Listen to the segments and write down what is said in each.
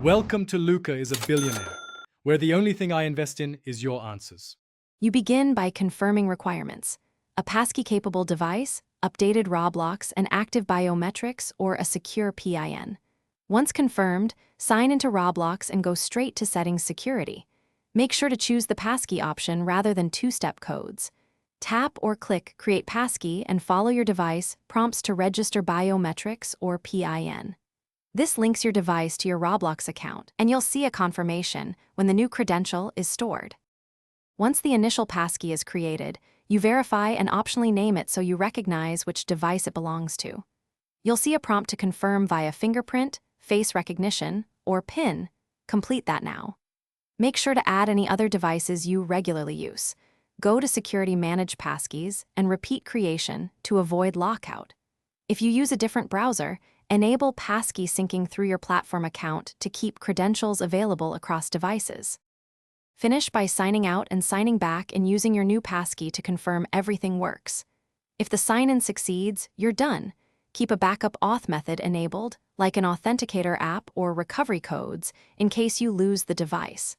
Welcome to Luca is a Billionaire, where the only thing I invest in is your answers. You begin by confirming requirements: a passkey-capable device, updated Roblox and active biometrics, or a secure PIN. Once confirmed, sign into Roblox and go straight to Settings Security. Make sure to choose the passkey option rather than two-step codes. Tap or click Create Passkey and follow your device prompts to register biometrics or PIN. This links your device to your Roblox account, and you'll see a confirmation when the new credential is stored. Once the initial passkey is created, you verify and optionally name it so you recognize which device it belongs to. You'll see a prompt to confirm via fingerprint, face recognition, or PIN. Complete that now. Make sure to add any other devices you regularly use. Go to Security Manage Passkeys and repeat creation to avoid lockout. If you use a different browser, enable passkey syncing through your platform account to keep credentials available across devices. Finish by signing out and signing back and using your new passkey to confirm everything works. If the sign-in succeeds, you're done. Keep a backup auth method enabled, like an authenticator app or recovery codes, in case you lose the device.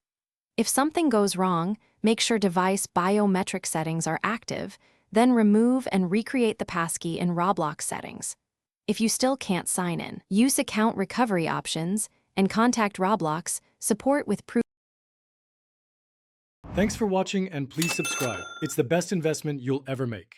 If something goes wrong, make sure device biometric settings are active, then remove and recreate the passkey in Roblox settings. If you still can't sign in, use account recovery options and contact Roblox support with proof. Thanks for watching and please subscribe. It's the best investment you'll ever make.